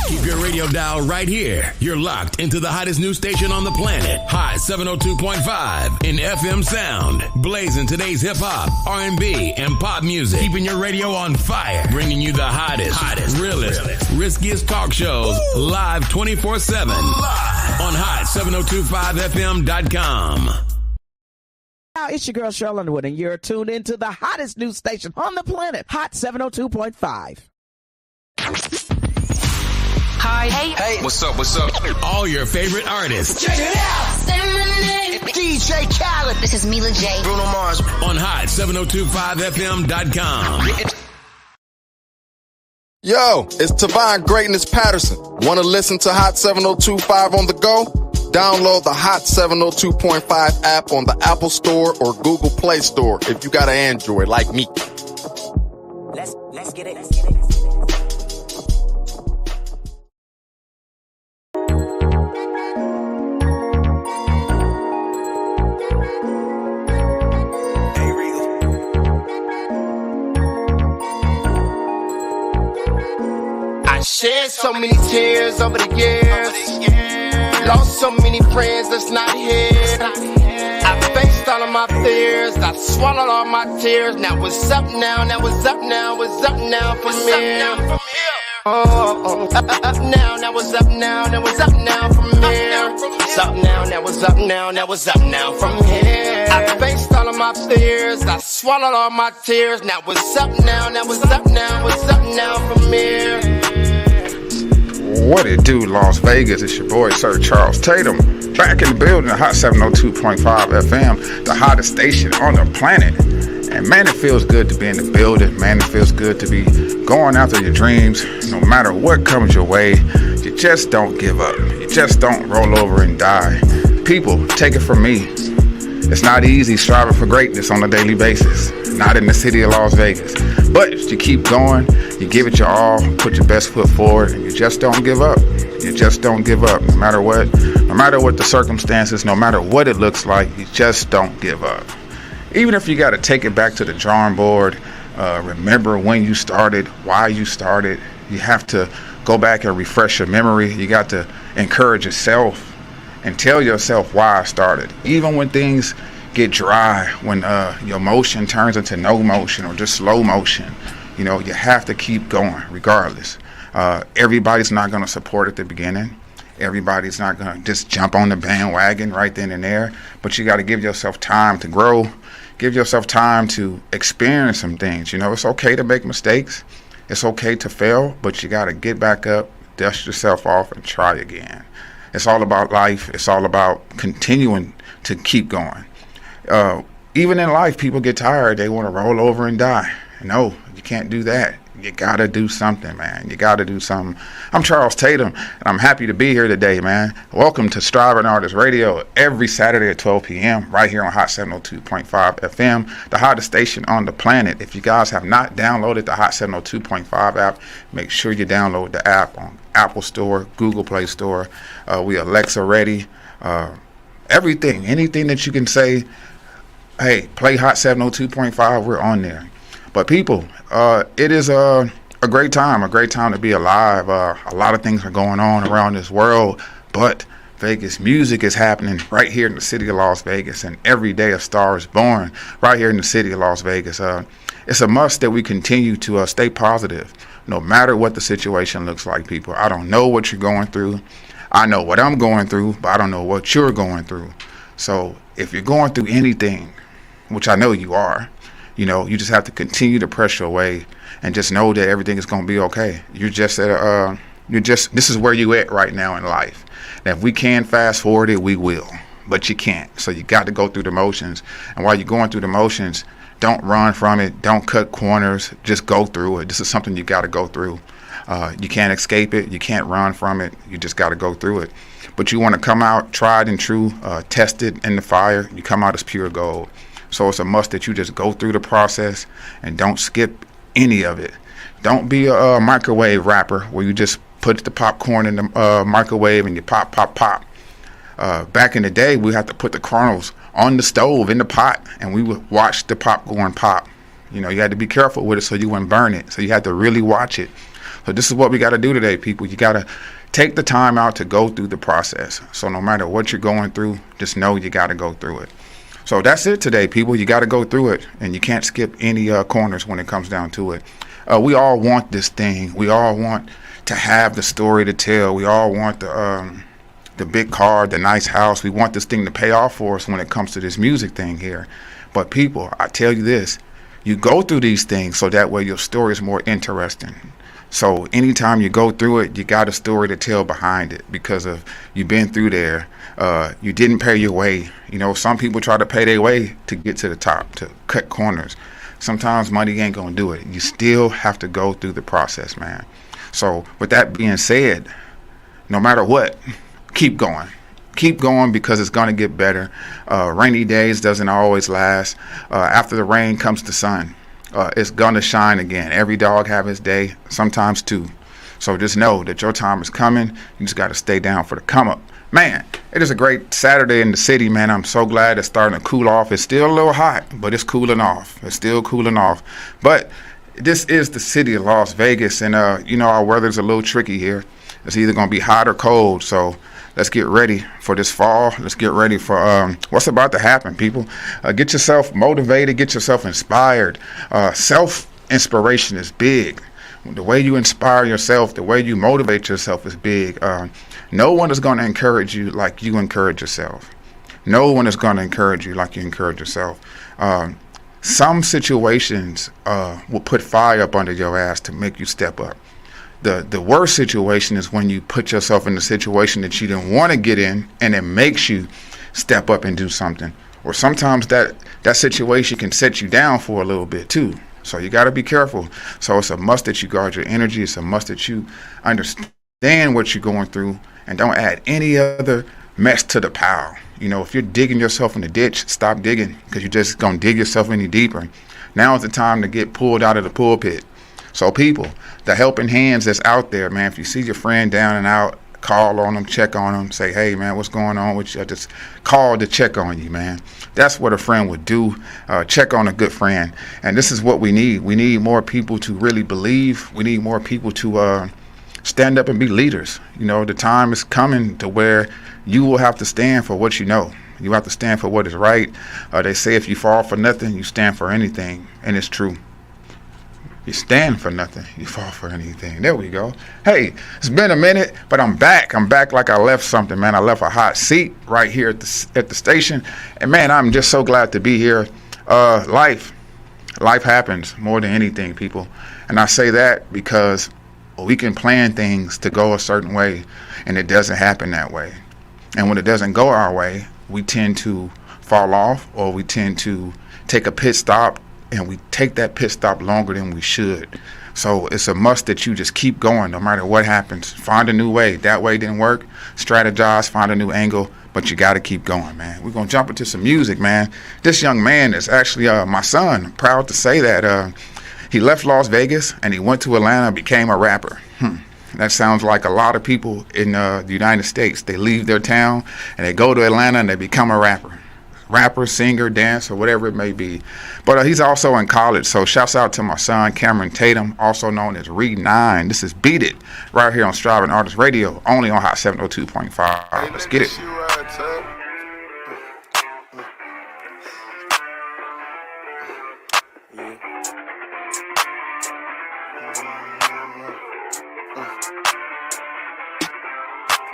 Keep your radio dial right here. You're locked into the hottest news station on the planet. Hot 702.5 in FM sound. Blazing today's hip-hop, R&B, and pop music. Keeping your radio on fire. Bringing you the hottest, realest, riskiest talk shows live 24/7 on hot7025fm.com. Now, it's your girl, Cheryl Underwood, and you're tuned into the hottest news station on the planet, Hot 702.5. Hi. Hey. What's up? All your favorite artists. Check it out. Say my name. DJ Khaled. This is Mila J. Bruno Mars. On hot7025fm.com. Yo, it's Tavon Greatness Patterson. Want to listen to Hot 702.5 on the go? Download the Hot 702.5 app on the Apple Store or Google Play Store if you got an Android like me. Let's get it. Shed so many tears over the years. Lost so many friends that's not here. I faced all of my fears. I swallowed all my tears. Now what's up now? What's up now from here? Oh, up now. Now what's up now? What's up now from here? What's up now? What's up now? What's up now from here? I faced all of my fears. I swallowed all my tears. Now what's up now? What's up now from here? What it do, Las Vegas? It's your boy, Sir Charles Tatum. Back in the building, the Hot 702.5 FM, the hottest station on the planet. And man, it feels good to be in the building. Man, it feels good to be going after your dreams. No matter what comes your way, you just don't give up. You just don't roll over and die. People, take it from me. It's not easy striving for greatness on a daily basis. Not in the city of Las Vegas. But you keep going, you give it your all, put your best foot forward, and you just don't give up. You just don't give up, no matter what the circumstances, no matter what it looks like, you just don't give up. Even if you got to take it back to the drawing board, remember when you started, why you started, you have to go back and refresh your memory. You got to encourage yourself and tell yourself why I started. Even when things get dry, when your motion turns into no motion or just slow motion, you have to keep going regardless. Everybody's not going to support at the beginning. Everybody's not going to just jump on the bandwagon right then and there. But you got to give yourself time to grow. Give yourself time to experience some things. It's okay to make mistakes. It's okay to fail, but you got to get back up, dust yourself off, and try again. It's all about life. It's all about continuing to keep going. Even in life, people get tired. They want to roll over and die. No, you can't do that. You got to do something, man. You got to do something. I'm Charles Tatum, and I'm happy to be here today, man. Welcome to Striving Artist Radio every Saturday at 12 p.m. right here on Hot 702.5 FM, the hottest station on the planet. If you guys have not downloaded the Hot 702.5 app, make sure you download the app on Apple Store, Google Play Store. We Alexa ready. Everything, anything that you can say, hey, play Hot 702.5, we're on there. But people, it is a great time to be alive. A lot of things are going on around this world, but Vegas music is happening right here in the city of Las Vegas, and every day a star is born right here in the city of Las Vegas. It's a must that we continue to stay positive, no matter what the situation looks like, people. I don't know what you're going through. I know what I'm going through, but I don't know what you're going through. So if you're going through anything, which I know you are, you just have to continue to press your way and just know that everything is going to be okay. This is where you at right now in life. And if we can fast forward it, we will, but you can't. So you got to go through the motions. And while you're going through the motions, don't run from it. Don't cut corners. Just go through it. This is something you got to go through. You can't escape it. You can't run from it. You just got to go through it. But you want to come out tried and true, tested in the fire. You come out as pure gold. So it's a must that you just go through the process and don't skip any of it. Don't be a microwave rapper where you just put the popcorn in the microwave and you pop. Back in the day, we had to put the kernels on the stove in the pot and we would watch the popcorn pop. You had to be careful with it so you wouldn't burn it. So you had to really watch it. So this is what we got to do today, people. You got to take the time out to go through the process. So no matter what you're going through, just know you got to go through it. So that's it today, people. You got to go through it, and you can't skip any corners when it comes down to it. We all want this thing. We all want to have the story to tell. We all want the big car, the nice house. We want this thing to pay off for us when it comes to this music thing here. But people, I tell you this, you go through these things so that way your story is more interesting. So anytime you go through it, you got a story to tell behind it because of you've been through there. You didn't pay your way. You know, some people try to pay their way to get to the top, to cut corners. Sometimes money ain't gonna do it. You still have to go through the process, man. So with that being said, no matter what, keep going. Keep going because it's going to get better. Rainy days doesn't always last. After the rain comes the sun. It's going to shine again. Every dog have his day, sometimes two. So just know that your time is coming. You just got to stay down for the come up. Man, it is a great Saturday in the city, man. I'm so glad it's starting to cool off. It's still a little hot, but it's cooling off. It's still cooling off. But this is the city of Las Vegas, and, you know, our weather's a little tricky here. It's either going to be hot or cold, so let's get ready for this fall. Let's get ready for what's about to happen, people. Get yourself motivated. Get yourself inspired. Self-inspiration is big. The way you inspire yourself, the way you motivate yourself is big. No one is going to encourage you like you encourage yourself. No one is going to encourage you like you encourage yourself. Some situations will put fire up under your ass to make you step up. The worst situation is when you put yourself in a situation that you didn't want to get in, and it makes you step up and do something. Or sometimes that situation can set you down for a little bit too. So you got to be careful. So it's a must that you guard your energy. It's a must that you understand what you're going through and don't add any other mess to the pile. You know, if you're digging yourself in the ditch, stop digging because you're just going to dig yourself any deeper. Now is the time to get pulled out of the pulpit. So people, the helping hands that's out there, man, if you see your friend down and out, call on them, check on them, say, hey, man, what's going on with you? I just called to check on you, man. That's what a friend would do, check on a good friend. And this is what we need. We need more people to really believe. We need more people to stand up and be leaders. You know, the time is coming to where you will have to stand for what you know. You have to stand for what is right. They say if you fall for nothing, you stand for anything. And it's true. You stand for nothing, you fall for anything. There we go. Hey, it's been a minute, but I'm back. I'm back like I left something, man. I left a hot seat right here at the station. And, man, I'm just so glad to be here. Life happens more than anything, people. And I say that because we can plan things to go a certain way, and it doesn't happen that way. And when it doesn't go our way, we tend to fall off, or we tend to take a pit stop, and we take that pit stop longer than we should. So it's a must that you just keep going no matter what happens. Find a new way. That way didn't work. Strategize, find a new angle, but you got to keep going, man. We're going to jump into some music, man. This young man is actually my son. I'm proud to say that. He left Las Vegas and he went to Atlanta and became a rapper. That sounds like a lot of people in the United States. They leave their town and they go to Atlanta and they become a rapper. Rapper, singer, dancer, whatever it may be. But he's also in college, so shouts out to my son, Cameron Tatum, also known as Reed 9. This is Beat It, right here on Striving Artist Radio, only on Hot 702.5. Let's get it.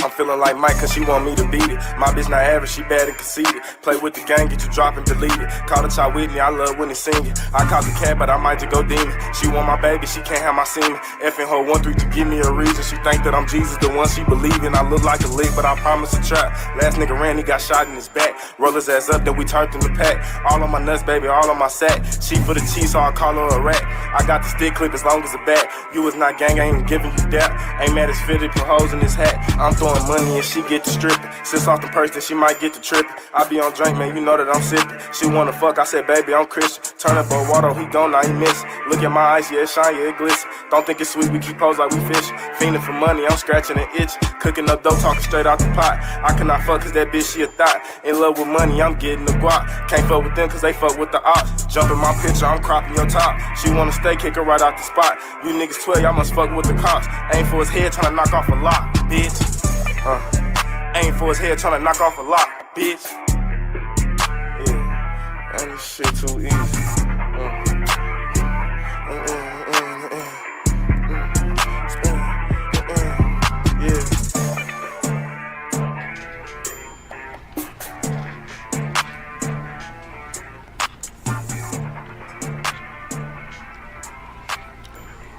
I'm feeling like Mike cause she want me to beat it. My bitch not average, she bad and conceited. Play with the gang, get you drop and delete it. Call the child Whitney, I love when he sing it. I caught the cat, but I might just go demon. She want my baby, she can't have my semen. Effing her 1-3 to give me a reason. She think that I'm Jesus, the one she believe in. I look like a lick, but I promise a trap. Last nigga ran, he got shot in his back. Roll his ass up, then we turned in the pack. All on my nuts, baby, all on my sack. She for the cheese, so I call her a rat. I got the stick clip as long as a bat. You is not gang, I ain't giving you that. Ain't mad as fitted, put hoes in his hat. I'm throwing her money and she get to stripping. Sits off the purse, then she might get to tripping. I be on drink, man, you know that I'm sipping. She wanna fuck, I said, baby, I'm Christian. Turn up a water, he gone, now he miss. Look at my eyes, yeah, it shine, yeah, it glisten. Don't think it's sweet, we keep pose like we fish. Fiending for money, I'm scratching and itch. Cooking up dough, talking straight out the pot. I cannot fuck cause that bitch, she a thought. In love with money, I'm getting the guap. Can't fuck with them cause they fuck with the ops. Jump in my picture, I'm cropping your top. She wanna stay, kick her right out the spot. You niggas 12, y'all must fuck with the cops. Aim for his head, tryna knock off a lock, bitch. Aim for his head, tryna knock off a lock, bitch. Yeah, and this shit too easy. Yeah.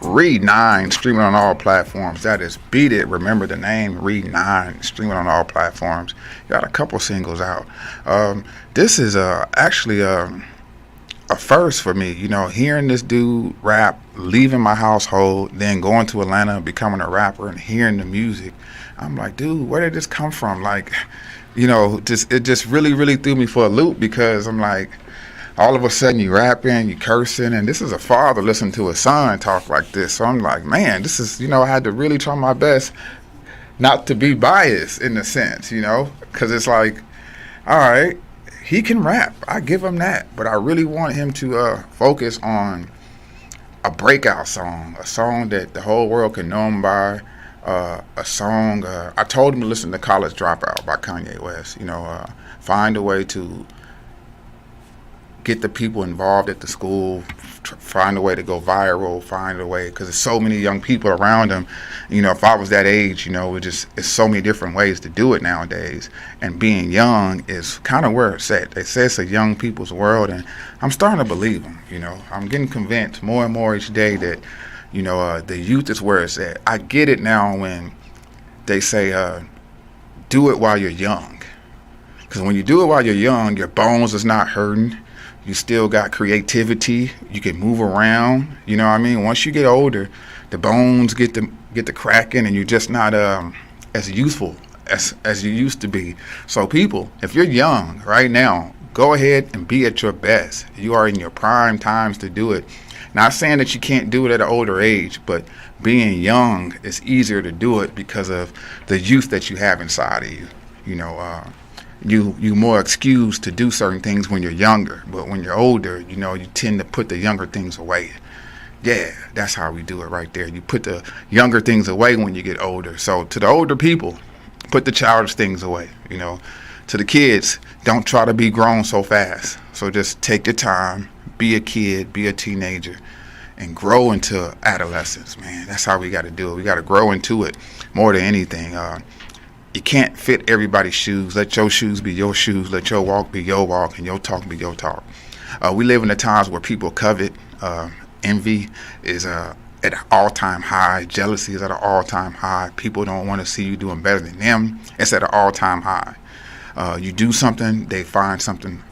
Read 9 streaming on all platforms. That is Beat It. Remember the name, Read 9 streaming on all platforms. Got a couple singles out. This is actually a first for me. You know, hearing this dude rap, leaving my household, then going to Atlanta, becoming a rapper, and hearing the music. I'm like, dude, where did this come from? Like, you know, it just really threw me for a loop because I'm like, all of a sudden you rapping, you cursing, and this is a father listening to his son talk like this. So I'm like, man, this is, you know, I had to really try my best not to be biased in a sense, you know, because it's like, all right, he can rap. I give him that. But I really want him to focus on a breakout song, a song that the whole world can know him by, a song. I told him to listen to College Dropout by Kanye West, you know, find a way to get the people involved at the school, find a way to go viral, find a way, because there's so many young people around him. You know, if I was that age, you know, it's so many different ways to do it nowadays. And being young is kind of where it's at. They say it's a young people's world, and I'm starting to believe them, you know. I'm getting convinced more and more each day that, you know, the youth is where it's at. I get it now when they say, do it while you're young. Because when you do it while you're young, your bones is not hurting. You still got creativity. You can move around. You know what I mean? Once you get older, the bones get to cracking, and you're just not as youthful as you used to be. So people, if you're young right now, go ahead and be at your best. You are in your prime times to do it. Not saying that you can't do it at an older age, but being young is easier to do it because of the youth that you have inside of you. You know, you more excused to do certain things when you're younger, but when you're older, you know, you tend to put the younger things away. Yeah, that's how we do it right there. You put the younger things away when you get older. So to the older people, put the childish things away. You know, to the kids, don't try to be grown so fast. So just take your time, be a kid, be a teenager, and grow into adolescence, man. That's how we got to do it. We got to grow into it more than anything. You can't fit everybody's shoes. Let your shoes be your shoes. Let your walk be your walk, and your talk be your talk. We live in the times where people covet. Envy is at an all-time high. Jealousy is at an all-time high. People don't want to see you doing better than them. It's at an all-time high. You do something, they find something,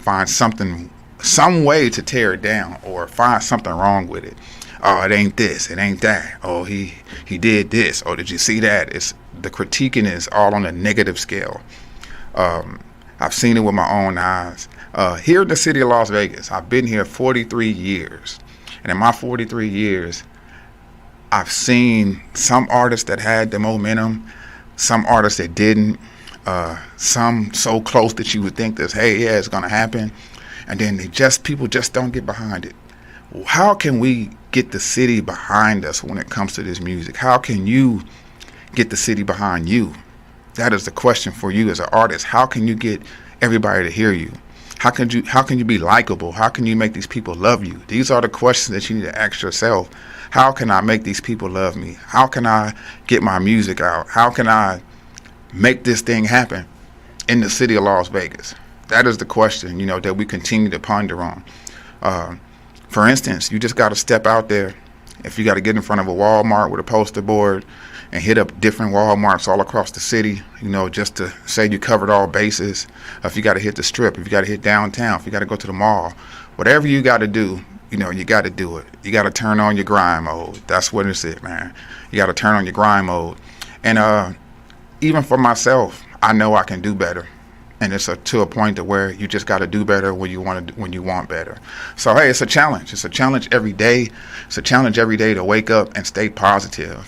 some way to tear it down or find something wrong with it. Oh, it ain't this, it ain't that. Oh, he did this. Oh, did you see that? It's the critiquing is all on a negative scale. I've seen it with my own eyes. Here in the city of Las Vegas, I've been here 43 years. And in my 43 years, I've seen some artists that had the momentum, some artists that didn't, some so close that you would think this, hey, yeah, it's going to happen. And then people just don't get behind it. How can we get the city behind us when it comes to this music? How can you get the city behind you? That is the question for you as an artist. How can you get everybody to hear you? How can you be likable? How can you make these people love you? These are the questions that you need to ask yourself. How can I make these people love me? How can I get my music out? How can I make this thing happen in the city of Las Vegas? That is the question, that we continue to ponder on. For instance, you just got to step out there. If you got to get in front of a Walmart with a poster board and hit up different Walmarts all across the city, just to say you covered all bases. If you got to hit the Strip, if you got to hit downtown, if you got to go to the mall, whatever you got to do, you got to do it. You got to turn on your grind mode. That's what it's it, man. You got to turn on your grind mode. And even for myself, I know I can do better. And it's to a point to where you just got to do better when you want better. So hey, it's a challenge. It's a challenge every day. It's a challenge every day to wake up and stay positive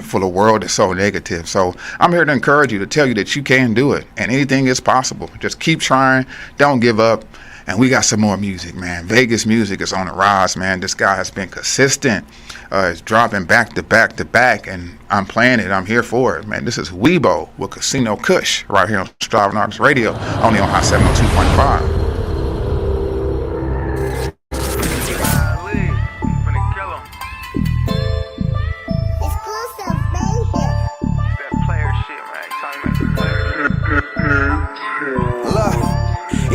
for the world that's so negative. So I'm here to encourage you, to tell you that you can do it, and anything is possible. Just keep trying. Don't give up. And we got some more music, man. Vegas music is on the rise, man. This guy has been consistent. It's dropping back to back to back, and I'm playing it. I'm here for it, man. This is Weibo with Casino Kush right here on Striving Artists Radio, only on Hot 702.5.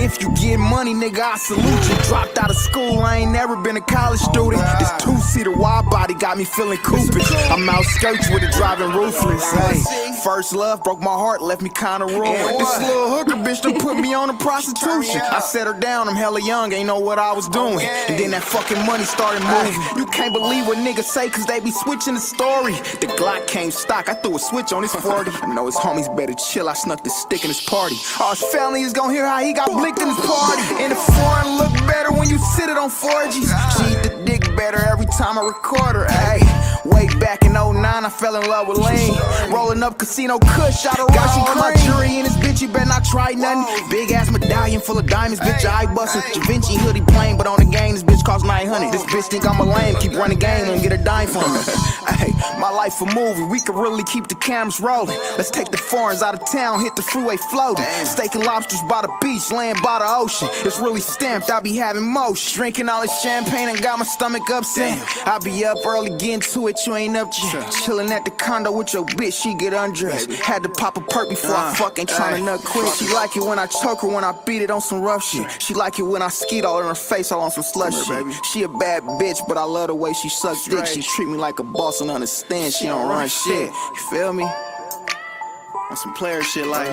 If you get money, nigga, I salute you. Dropped out of school, I ain't never been a college student. This two-seater wide body got me feeling Coopish. I'm out skirts with it, driving ruthless. Hey, first love broke my heart, left me kinda ruined. This little hooker bitch done put me on to prostitution. I set her down, I'm hella young, ain't know what I was doing. And then that fucking money started moving. You can't believe what niggas say, cause they be switching the story. The Glock came stock, I threw a switch on his 40. I know his homies better chill, I snuck this stick in his party. All his family is gonna hear how he got blicked in his party. And the foreign look better when you sit it on 4Gs. She eat the dick better every time I record her. Hey, way back in 09, I fell in love with lean. Rolling up Casino Kush out of Russian cream. My jury in this bitch, you better not try nothing. Big ass medallion full of diamonds, bitch, I bustin'. Da Vinci hoodie plain, but on the game, this bitch cost 900. This bitch think I'm a lame, keep running game, won't get a dime from me. Hey, my life a movie, we could really keep the cameras rolling. Let's take the foreigns out of town, hit the freeway floating. Steak and lobsters by the beach, laying by the ocean. It's really stamped, I be having motion. Drinking all this champagne and got my stomach upset. I be up early getting to it, you ain't up yet. Chillin' at the condo with your bitch, she get undressed. Had to pop a perk before I fucking tryna nut quick. She like it when I choke her, when I beat it on some rough shit. She like it when I skeet all in her face, all on some slush shit. She a bad bitch, but I love the way she sucks dick. She treat me like a boss and understand she don't run shit. You feel me? On some player shit like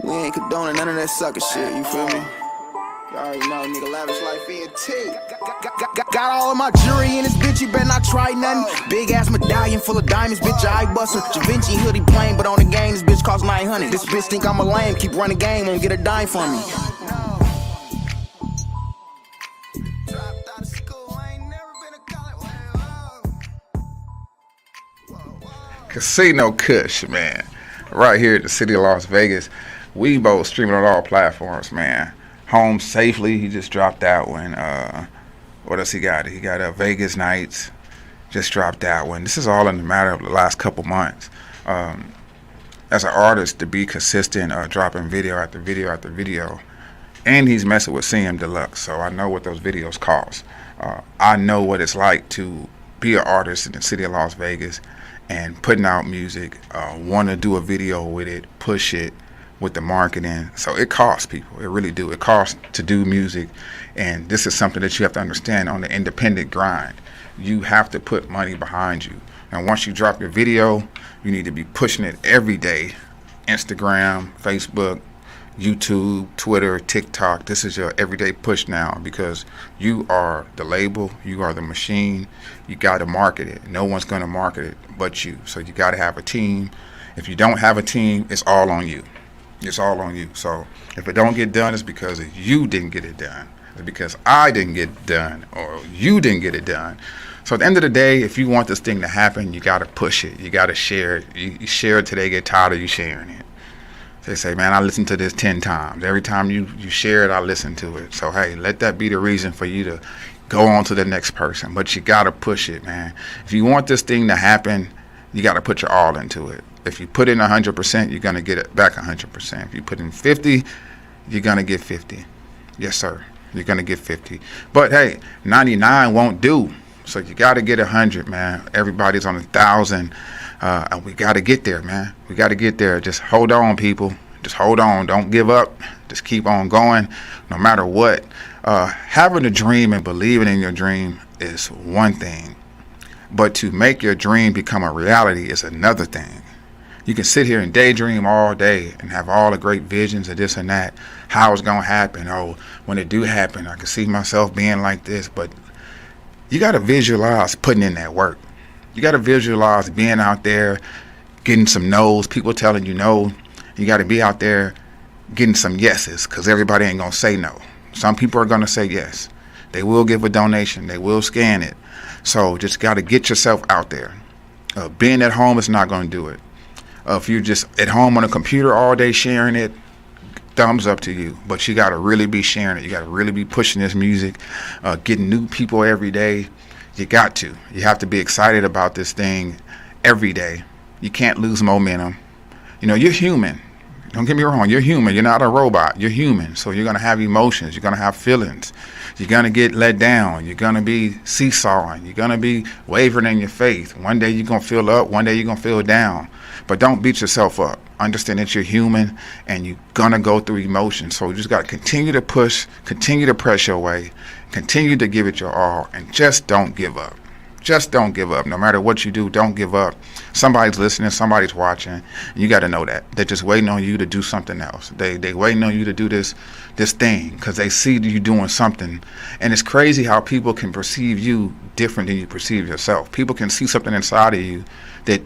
we ain't condoning none of that sucker shit, you feel me? You already know, nigga, lavish life ENT. Got all of my jewelry in this bitch, you better not try nothing. Big ass medallion full of diamonds, bitch, I bustin'. Da Vinci hoodie plain, but on the game, this bitch cost 900. This bitch think I'm a lame, keep running game, won't get a dime from me. Casino Kush, man. Right here at the city of Las Vegas. Weibo streaming on all platforms, man. Home Safely, he just dropped that one. What else he got? He got Vegas Nights, just dropped that one. This is all in the matter of the last couple months. As an artist, to be consistent, dropping video after video after video. And he's messing with CM Deluxe, so I know what those videos cost. I know what it's like to be an artist in the city of Las Vegas and putting out music, want to do a video with it, push it with the marketing. So it costs people. It really do. It costs to do music. And this is something that you have to understand on the independent grind. You have to put money behind you. And once you drop your video, you need to be pushing it every day. Instagram, Facebook, YouTube, Twitter, TikTok. This is your everyday push now because you are the label, you are the machine. You got to market it. No one's going to market it but you. So you got to have a team. If you don't have a team, it's all on you. It's all on you. So if it don't get done, it's because you didn't get it done. It's because I didn't get it done or you didn't get it done. So at the end of the day, if you want this thing to happen, you got to push it. You got to share it. You share it till they get tired of you sharing it. They say, man, I listened to this 10 times. Every time you share it, I listen to it. So, hey, let that be the reason for you to go on to the next person. But you got to push it, man. If you want this thing to happen, you got to put your all into it. If you put in 100%, you're going to get it back 100%. If you put in 50, you're going to get 50. Yes, sir. You're going to get 50. But, hey, 99 won't do. So you got to get 100, man. Everybody's on 1,000. And we got to get there, man. We got to get there. Just hold on, people. Just hold on. Don't give up. Just keep on going no matter what. Having a dream and believing in your dream is one thing. But to make your dream become a reality is another thing. You can sit here and daydream all day and have all the great visions of this and that. How it's going to happen. Oh, when it do happen, I can see myself being like this. But you got to visualize putting in that work. You got to visualize being out there, getting some no's, people telling you no. You got to be out there getting some yeses, because everybody ain't going to say no. Some people are going to say yes. They will give a donation. They will scan it. So just got to get yourself out there. Being at home is not going to do it. If you're just at home on a computer all day sharing it, thumbs up to you. But you got to really be sharing it. You got to really be pushing this music, getting new people every day. You got to. You have to be excited about this thing every day. You can't lose momentum. You know, you're human. Don't get me wrong. You're human. You're not a robot. You're human. So you're going to have emotions. You're going to have feelings. You're going to get let down. You're going to be seesawing. You're going to be wavering in your faith. One day you're going to feel up. One day you're going to feel down. But don't beat yourself up. Understand that you're human and you're going to go through emotions. So you just got to continue to push, continue to press your way, continue to give it your all, and just don't give up. Just don't give up. No matter what you do, don't give up. Somebody's listening, somebody's watching. You got to know that. They're just waiting on you to do something else. They waiting on you to do this thing because they see you doing something. And it's crazy how people can perceive you different than you perceive yourself. People can see something inside of you that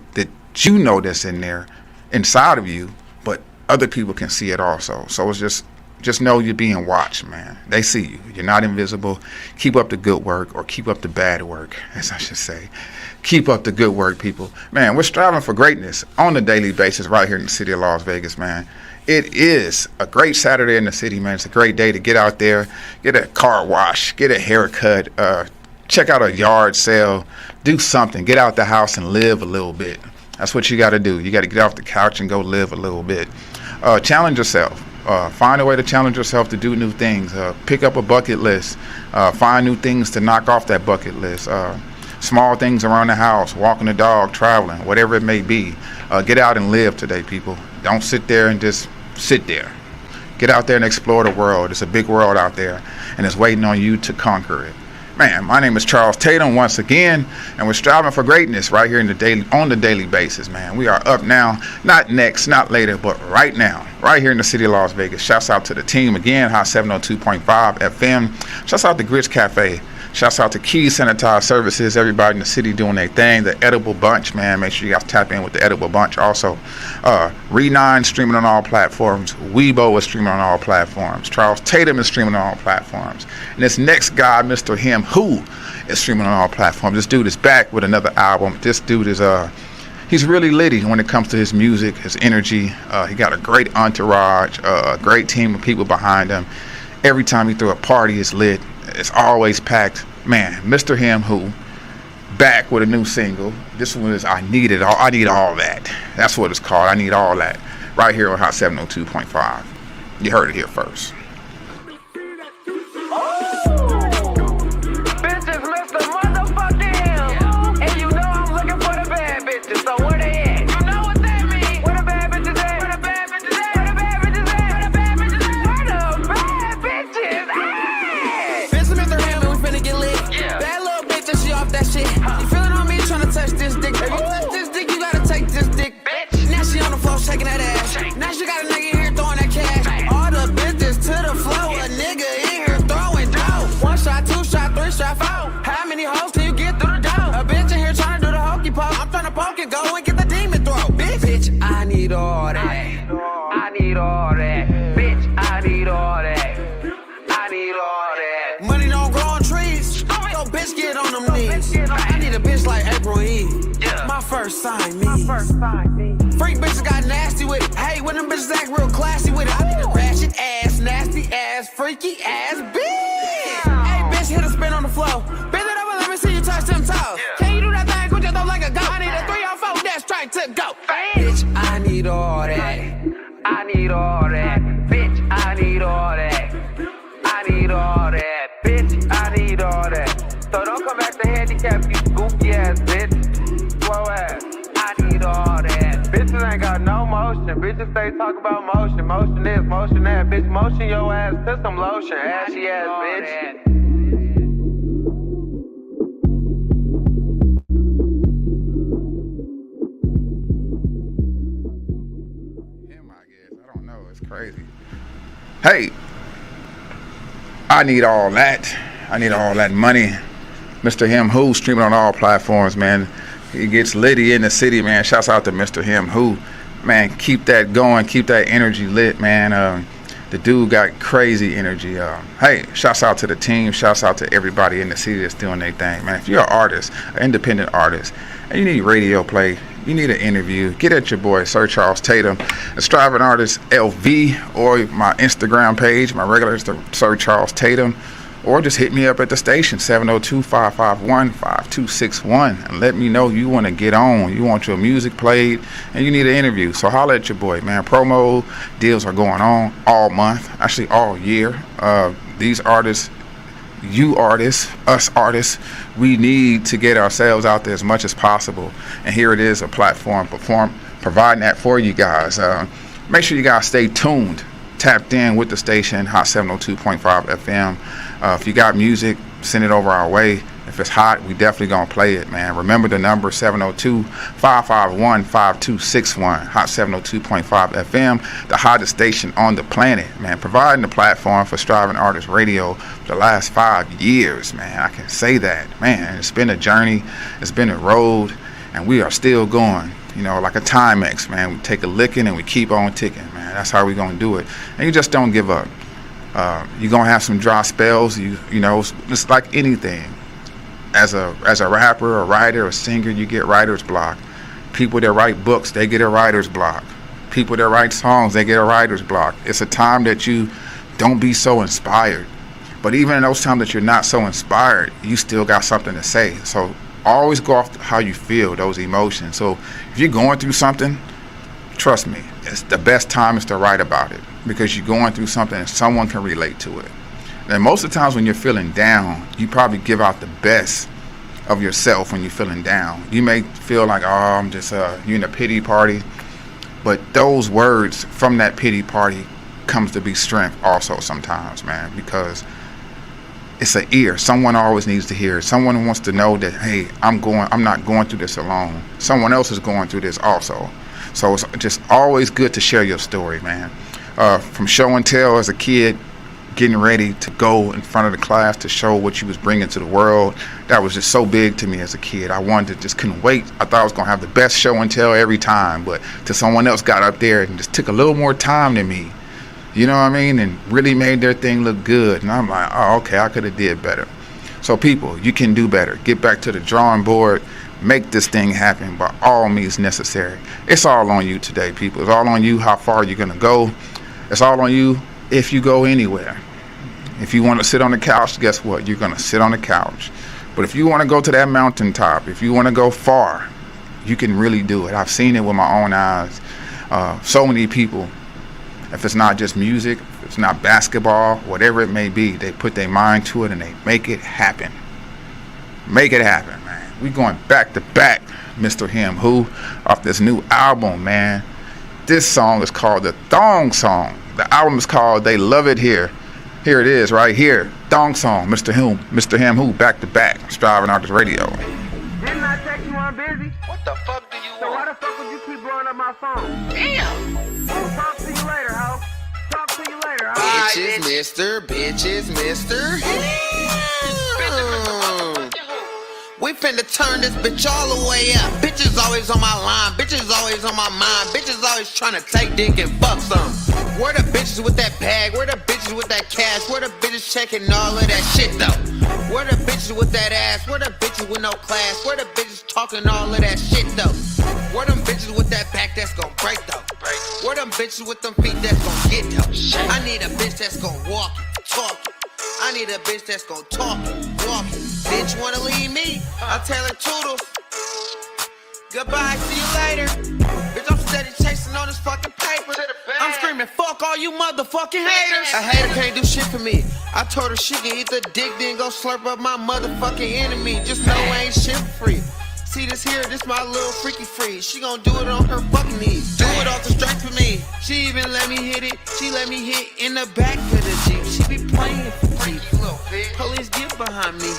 you know that's in there, inside of you, but other people can see it also. So it's just know you're being watched, man. They see you. You're not invisible. Keep up the good work, or keep up the bad work, as I should say. Keep up the good work, people. Man, we're striving for greatness on a daily basis right here in the city of Las Vegas, man. It is a great Saturday in the city, man. It's a great day to get out there, get a car wash, get a haircut, check out a yard sale, do something. Get out the house and live a little bit. That's what you got to do. You got to get off the couch and go live a little bit. Challenge yourself. Find a way to challenge yourself to do new things. Pick up a bucket list. Find new things to knock off that bucket list. Small things around the house, walking the dog, traveling, whatever it may be. Get out and live today, people. Don't sit there and just sit there. Get out there and explore the world. It's a big world out there, and it's waiting on you to conquer it. Man, my name is Charles Tatum once again, and we're striving for greatness right here on the daily basis, man. We are up now, not next, not later, but right now, right here in the city of Las Vegas. Shouts out to the team again, Hot 702.5 FM. Shouts out to Grits Cafe. Shouts out to Keys Sanitized Services, everybody in the city doing their thing. The Edible Bunch, man. Make sure you guys tap in with the Edible Bunch also. Re9 streaming on all platforms. Weibo is streaming on all platforms. Charles Tatum is streaming on all platforms. And this next guy, Mr. Him Who, is streaming on all platforms. This dude is back with another album. This dude is he's really litty when it comes to his music, his energy. He got a great entourage, a great team of people behind him. Every time he throw a party, it's lit. It's always packed. Man, Mr. Him Who, back with a new single. This one is I Need It All. I Need All That. That's what it's called. I Need All That. Right here on Hot 702.5. You heard it here first. Shaking that ass. Now she got a nigga here throwing that cash. All the bitches to the floor. A nigga in here throwing dough. 1 shot, 2 shot, 3 shot, 4. How many hoes can you get through the door? A bitch in here trying to do the hokey poke. I'm trying to poke and go and get the demon throw. Bitch, I need all that. I need all that. Bitch, I need all that. I need all that. Money don't grow on trees. So bitch, get on them knees. I need a bitch like April Eve. My first sign me. Freak bitches got nasty with it. Hey, when them bitches act real classy with it. I need a ratchet ass, nasty ass, freaky ass bitch. Hey, bitch, hit a spin on the floor. Bend it over, let me see you touch them toes. Can you do that thing with your throw like a goat? I need a 3 or 4 dash strike to go. Bitch, I need all that. I need all that. Bitch, I need all that. I need all that. Bitch, I need all that. So don't come back to handicap, you goofy ass bitch. Slow ass. I need all that. Bitches ain't got no motion. Bitches stay talk about motion. Motion this, motion that. Bitch, motion your ass to some lotion. Ashy ass bitch. Him, I guess. I don't know. It's crazy. Hey, I need all that. I need all that money. Mr. Him Who, streaming on all platforms, man. He gets litty in the city, man. Shouts out to Mr. Him Who. Man, keep that going. Keep that energy lit, man. The dude got crazy energy. Hey, shouts out to the team. Shouts out to everybody in the city that's doing their thing, man. If you're an artist, an independent artist, and you need radio play, you need an interview, get at your boy, Sir Charles Tatum, the Striving Artist LV, or my Instagram page, my regular Sir Charles Tatum, or just hit me up at the station, 702-551-5261, and let me know you want to get on, you want your music played, and you need an interview. So holla at your boy, man. Promo deals are going on all month, actually all year. These artists, you artists, us artists, we need to get ourselves out there as much as possible. And here it is, a platform providing that for you guys. Make sure you guys stay tuned, tapped in with the station, Hot 702.5 FM. If you got music, send it over our way. If it's hot, we definitely gonna play it, man. Remember the number, 702-551-5261, Hot 702.5 FM, the hottest station on the planet, man. Providing the platform for Striving Artist Radio for the last 5 years, man. I can say that, man. It's been a journey, it's been a road, and we are still going. You know, like a Timex, man. We take a licking and we keep on ticking, man. That's how we gonna do it. And you just don't give up. You're gonna have some dry spells. You know, it's like anything. As a rapper, a writer, a singer, you get writer's block. People that write books, they get a writer's block. People that write songs, they get a writer's block. It's a time that you don't be so inspired. But even in those times that you're not so inspired, you still got something to say. So always go off how you feel, those emotions. So if you're going through something, trust me, it's the best time is to write about it, because you're going through something and someone can relate to it. And most of the times when you're feeling down, you probably give out the best of yourself when you're feeling down. You may feel like, oh, I'm just, you're in a pity party. But those words from that pity party comes to be strength also sometimes, man, because it's an ear. Someone always needs to hear it. Someone wants to know that, hey, I'm not going through this alone. Someone else is going through this also. So it's just always good to share your story, man. From show and tell as a kid, getting ready to go in front of the class to show what you was bringing to the world, that was just so big to me as a kid. I couldn't wait. I thought I was going to have the best show and tell every time, but till someone else got up there and just took a little more time than me, you know what I mean, and really made their thing look good. And I'm like, oh, okay, I could have did better. So people, you can do better. Get back to the drawing board. Make this thing happen by all means necessary. It's all on you today, people. It's all on you how far you're going to go. It's all on you if you go anywhere. If you want to sit on the couch, guess what? You're going to sit on the couch. But if you want to go to that mountaintop, if you want to go far, you can really do it. I've seen it with my own eyes. So many people, if it's not just music, if it's not basketball, whatever it may be, they put their mind to it and they make it happen. Make it happen, man. We going back to back, Mr. Him Who, off this new album, man. This song is called the Thong Song. The album is called They Love It Here. Here it is, right here. Thong Song, Mr. Him Who, back to back, Striving Artist Radio. Didn't I text you on busy? What the fuck do you So want? why the fuck would you keep blowing up my phone? Damn. Talk to you later, ho. Talk to you later, ho. Bitches, mister, bitches, mister. We finna turn this bitch all the way up. Bitches always on my line, bitches always on my mind. Bitches always trying to take dick and fuck some. Where the bitches with that bag? Where the bitches with that cash? Where the bitches checking all of that shit though? Where the bitches with that ass? Where the bitches with no class? Where the bitches talking all of that shit though? Where them bitches with that back that's gon' break though? Where them bitches with them feet that's gon' get though? I need a bitch that's gon' walk it, talk it. I need a bitch that's gon' talk it, walk it. Bitch wanna leave me? I'll tell her toodles. Goodbye, see you later. Bitch, I'm steady chasing on this fucking paper. I'm screaming, fuck all you motherfucking haters. A hater can't do shit for me. I told her she can eat the dick, then go slurp up my motherfucking enemy. Just know I ain't shit free. See this here, this my little freaky free. She gon' do it on her fucking knees. Do it off the strength for me. She even let me hit it. She let me hit in the back of the Jeep. She be playing for Jeep. Police get behind me.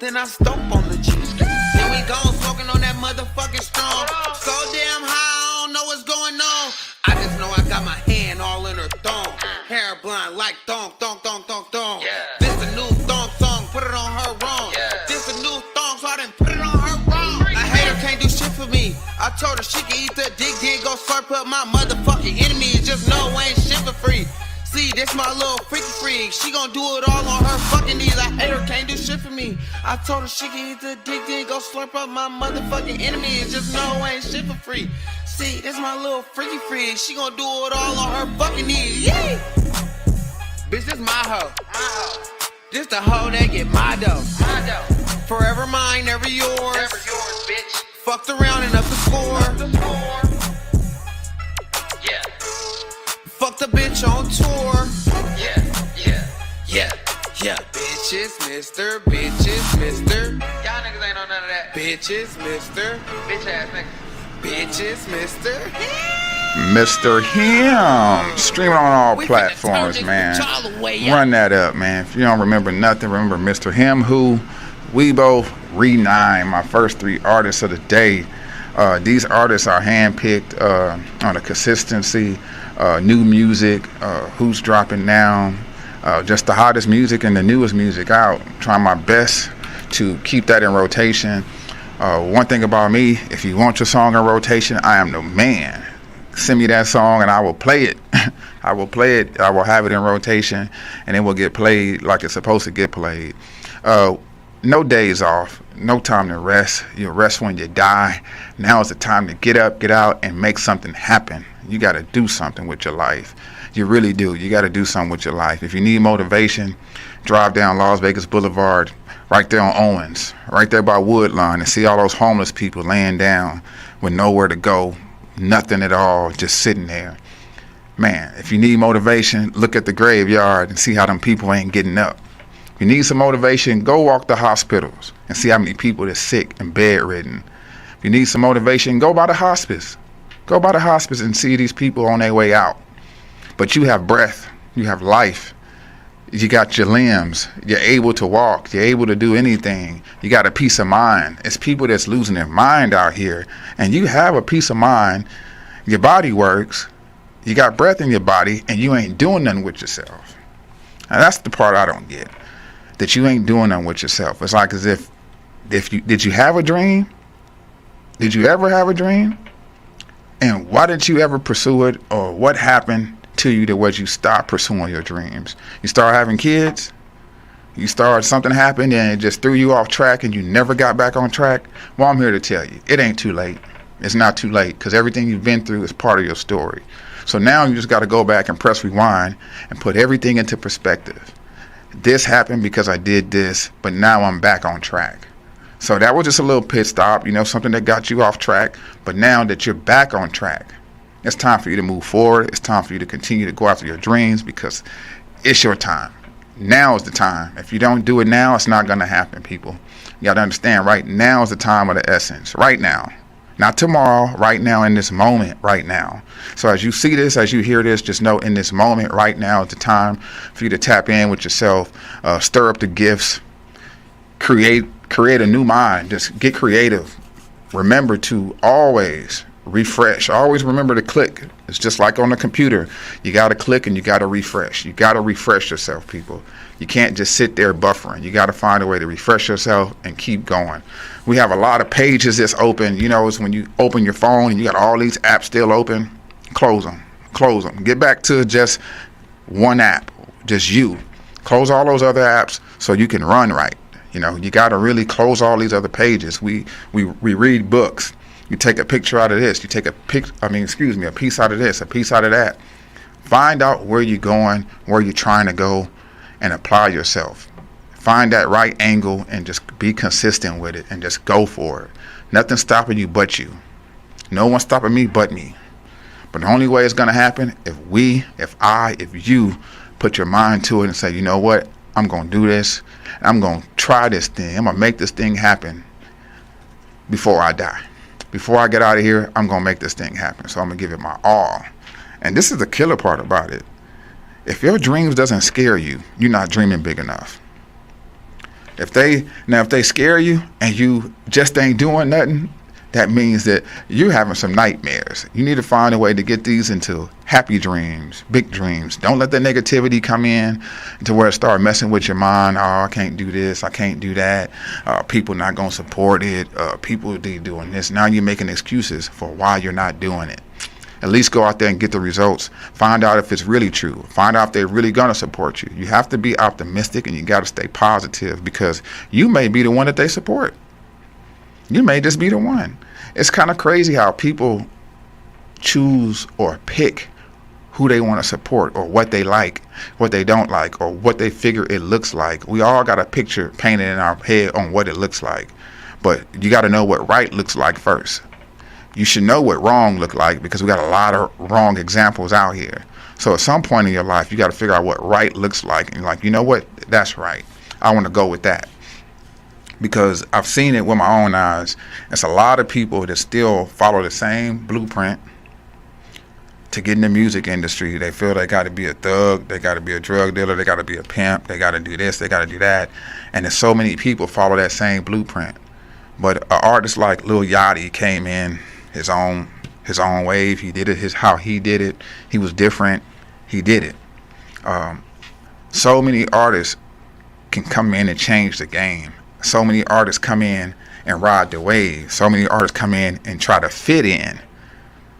Then I stomp on the Jeep. Then we gone smoking on that motherfucking strong. So damn high, I don't know what's going on. I just know I got my hand all in her thong. Hair blind like thong, thong, thong, thong, thong. This a new thong song, put it on her wrong. This a new thong, so I done put it on her wrong. A hater can't slurp up my motherfucking enemies. Just know I ain't shit for free. See, this my little freaky freak. She gon' do it all on her fucking knees. I hate her, can't do shit for me. I told her she can eat the dick, then go slurp up my motherfucking enemies. Just know I ain't shit for free. See, this my little freaky freak. She gon' do it all on her fucking knees. Yeah! Bitch, this my hoe. This the hoe that get my dough. Forever mine, never yours. Bitch. Fucked around and up the score. Yeah. Fucked a bitch on tour. Yeah. Bitches, mister. Y'all niggas ain't on none of that. Bitches, mister. Bitch ass niggas. Bitches, mister. Mr. Him. Streaming on all platforms, man. Run that up, man. If you don't remember nothing, remember Mr. Him, who we both renamed my first 3 artists of the day. These artists are handpicked on a consistency, new music, who's dropping now, just the hottest music and the newest music out. Trying my best to keep that in rotation. One thing about me, if you want your song in rotation, I am the man. Send me that song and I will play it. I will play it. I will have it in rotation, and it will get played like it's supposed to get played. No days off, no time to rest. You rest when you die. Now is the time to get up, get out, and make something happen. You got to do something with your life. You really do. You got to do something with your life. If you need motivation, drive down Las Vegas Boulevard, right there on Owens, right there by Woodlawn, and see all those homeless people laying down with nowhere to go, nothing at all, just sitting there. Man, if you need motivation, look at the graveyard and see how them people ain't getting up. If you need some motivation, go walk the hospitals and see how many people that's sick and bedridden. If you need some motivation, go by the hospice. Go by the hospice and see these people on their way out. But you have breath, you have life, you got your limbs, you're able to walk, you're able to do anything. You got a peace of mind. It's people that's losing their mind out here, and you have a peace of mind. Your body works, you got breath in your body, and you ain't doing nothing with yourself. Now that's the part I don't get, that you ain't doing nothing with yourself. It's like as if did you have a dream? Did you ever have a dream? And why didn't you ever pursue it? Or what happened to you that was you stop pursuing your dreams? You start having kids, something happened and it just threw you off track and you never got back on track. Well, I'm here to tell you, it ain't too late. It's not too late, because everything you've been through is part of your story. So now you just got to go back and press rewind and put everything into perspective. This happened because I did this, but now I'm back on track. So that was just a little pit stop, something that got you off track. But now that you're back on track, it's time for you to move forward. It's time for you to continue to go after your dreams, because it's your time. Now is the time. If you don't do it now, it's not going to happen, people. You got to understand, right now is the time of the essence. Right now. Not tomorrow, right now, in this moment, right now. So as you see this, as you hear this, just know in this moment, right now is the time for you to tap in with yourself, stir up the gifts, create a new mind. Just get creative. Remember to always refresh. Always remember to click. It's just like on the computer. You got to click and you got to refresh. You got to refresh yourself, people. You can't just sit there buffering. You got to find a way to refresh yourself and keep going. We have a lot of pages that's open. It's when you open your phone and you got all these apps still open. Close them. Get back to just one app, just you. Close all those other apps so you can run right. You got to really close all these other pages. We read books. You take a picture out of this. You take a piece out of this, a piece out of that. Find out where you're going, where you're trying to go, and apply yourself. Find that right angle and just be consistent with it and just go for it. Nothing's stopping you but you. No one's stopping me but me. But the only way it's going to happen if you put your mind to it and say, you know what, I'm going to do this. I'm going to try this thing. I'm going to make this thing happen before I die. Before I get out of here, I'm going to make this thing happen. So I'm going to give it my all. And this is the killer part about it. If your dreams doesn't scare you, you're not dreaming big enough. If they scare you and you just ain't doing nothing, that means that you're having some nightmares. You need to find a way to get these into happy dreams, big dreams. Don't let the negativity come in to where it start messing with your mind. Oh, I can't do this. I can't do that. People not going to support it. People doing this. Now you're making excuses for why you're not doing it. At least go out there and get the results. Find out if it's really true. Find out if they're really going to support you. You have to be optimistic and you got to stay positive because you may be the one that they support. You may just be the one. It's kind of crazy how people choose or pick who they want to support or what they like, what they don't like, or what they figure it looks like. We all got a picture painted in our head on what it looks like. But you got to know what right looks like first. You should know what wrong look like because we got a lot of wrong examples out here. So at some point in your life, you got to figure out what right looks like. And you're like, you know what? That's right. I want to go with that. Because I've seen it with my own eyes. It's a lot of people that still follow the same blueprint to get in the music industry. They feel they got to be a thug, they got to be a drug dealer, they got to be a pimp, they got to do this, they got to do that. And there's so many people follow that same blueprint. But an artist like Lil Yachty came in his own wave. He did it how he did it. He was different. He did it. So many artists can come in and change the game. So many artists come in and ride the wave. So many artists come in and try to fit in,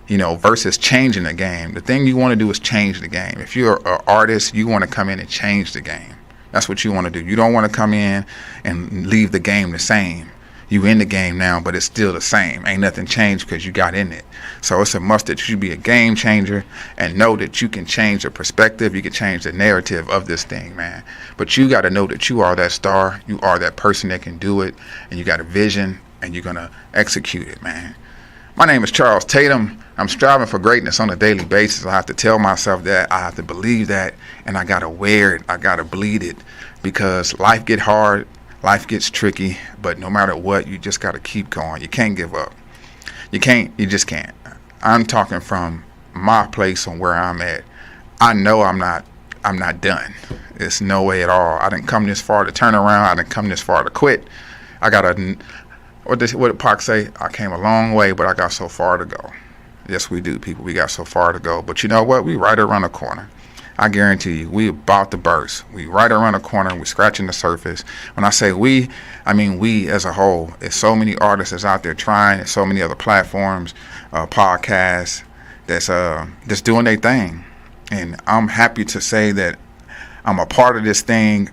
versus changing the game. The thing you want to do is change the game. If you're an artist, you want to come in and change the game. That's what you want to do. You don't want to come in and leave the game the same. You in the game now, but it's still the same. Ain't nothing changed because you got in it. So it's a must that you be a game changer and know that you can change the perspective. You can change the narrative of this thing, man. But you got to know that you are that star. You are that person that can do it. And you got a vision and you're going to execute it, man. My name is Charles Tatum. I'm striving for greatness on a daily basis. I have to tell myself that. I have to believe that. And I got to wear it. I got to bleed it because life get hard. Life gets tricky, but no matter what, you just got to keep going. You can't give up. You just can't. I'm talking from my place on where I'm at. I know I'm not done. It's no way at all. I didn't come this far to turn around. I didn't come this far to quit. What did Pac say? I came a long way, but I got so far to go. Yes, we do, people. We got so far to go. But you know what? We right around the corner. I guarantee you, we about to burst. We right around the corner. We scratching the surface. When I say we, I mean we as a whole. There's so many artists that's out there trying. There's so many other platforms, podcasts that's doing their thing. And I'm happy to say that I'm a part of this thing,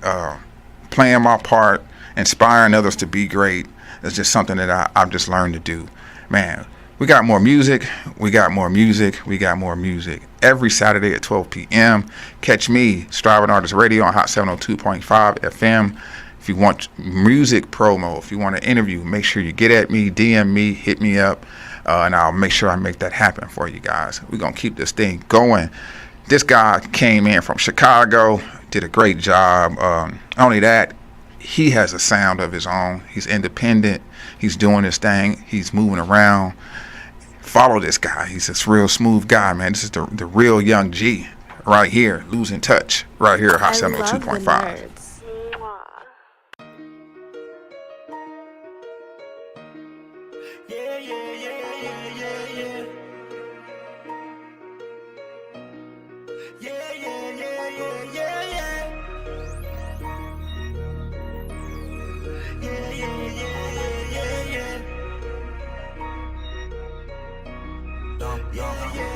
playing my part, inspiring others to be great. It's just something that I've just learned to do. Man, we got more music. We got more music. We got more music. Every Saturday at 12 p.m. Catch me, Striving Artist Radio on Hot 702.5 FM. If you want music promo, if you want an interview, make sure you get at me, DM me, hit me up, and I'll make sure I make that happen for you guys. We're going to keep this thing going. This guy came in from Chicago, did a great job. Not only that, he has a sound of his own. He's independent. He's doing his thing. He's moving around. Follow this guy. He's this real smooth guy, man. This is the real young G right here, losing touch right here at Hot 702.5.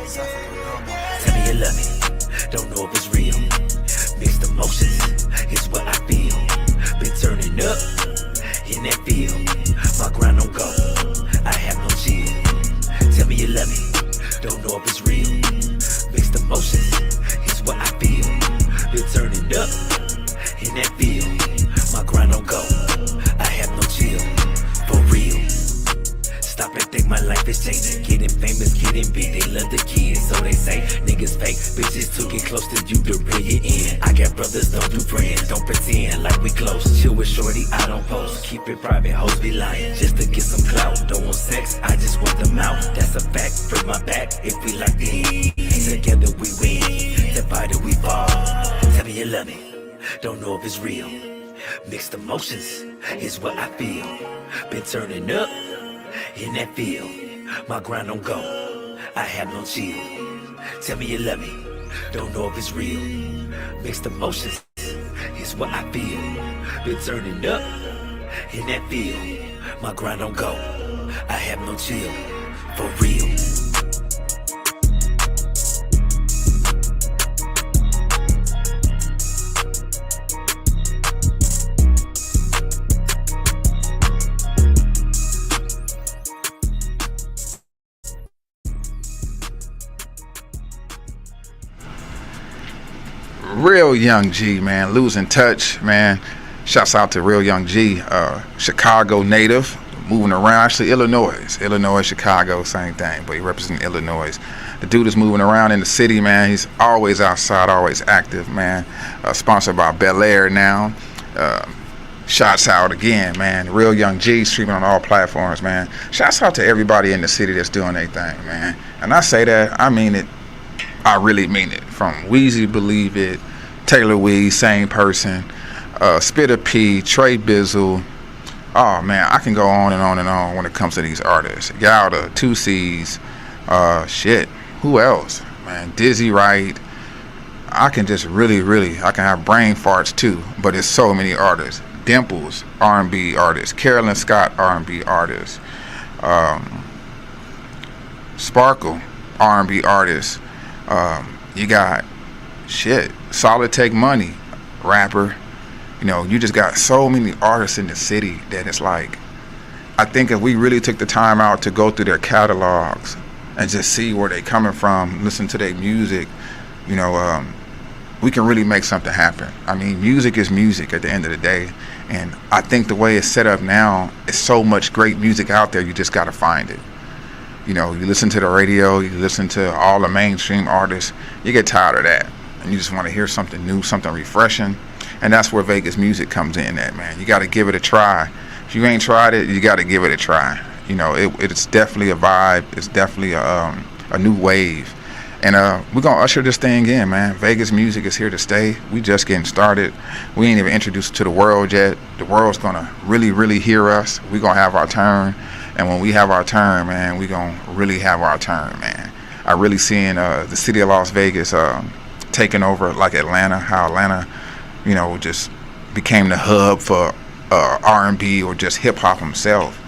Tell me you love me, don't know if it's real. Mixed emotions is what I feel. Been turning up in that field. My grind don't go, I have no chill. Tell me you love me, don't know if it's real. Mixed emotions is what I feel. Been turning up in that field. My grind don't go, I have no chill. For real. Stop and think my life is changing. Getting famous, getting big, they love the kids. So they say, niggas fake, bitches to get close to you to bring it in. I got brothers, don't do friends, don't pretend like we close. Chill with shorty, I don't post. Keep it private, hoes be lying, just to get some clout. Don't want sex, I just want them out. That's a fact, break my back, if we like to eat. Together we win, divided we fall. Tell me you love me, don't know if it's real. Mixed emotions is what I feel. Been turning up in that field, my grind don't go, I have no chill. Tell me you love me, don't know if it's real. Mixed emotions is what I feel. Been turning up in that field, my grind don't go, I have no chill. For real. Real Young G, man, losing touch, man. Shouts out to Real Young G, Chicago native, moving around. Actually, Illinois, Chicago, same thing, but he represents Illinois. The dude is moving around in the city, man. He's always outside, always active, man. Sponsored by Bel Air now. Shouts out again, man. Real Young G, streaming on all platforms, man. Shouts out to everybody in the city that's doing their thing, man. And I say that, I mean it. I really mean it. From Weezy, Believe It, Taylor Weed, same person, Spitter P, Trey Bizzle. Oh man, I can go on and on and on when it comes to these artists. Yowda, 2 C's, shit. Who else? Man, Dizzy Wright. I can just really, I can have brain farts too, but it's so many artists. Dimples, R&B artist. Carolyn Scott, R&B artist. Sparkle, R&B artist. You got Solid Take Money, rapper. You know, you just got so many artists in the city that it's like, I think if we really took the time out to go through their catalogs and just see where they coming from, listen to their music, you know, we can really make something happen. I mean, music is music at the end of the day. And I think the way it's set up now, it's so much great music out there, you just got to find it. You know, you listen to the radio, you listen to all the mainstream artists, you get tired of that. And you just want to hear something new, something refreshing. And that's where Vegas music comes in at, man. You got to give it a try. If you ain't tried it, you got to give it a try. You know, it's definitely a vibe. It's definitely a new wave. And we're going to usher this thing in, man. Vegas music is here to stay. We just getting started. We ain't even introduced to the world yet. The world's going to really hear us. We're going to have our turn. And when we have our turn, man, we're going to really have our turn, man. I really seeing the city of Las Vegas taking over like Atlanta, how Atlanta, you know, just became the hub for R&B or just hip-hop himself.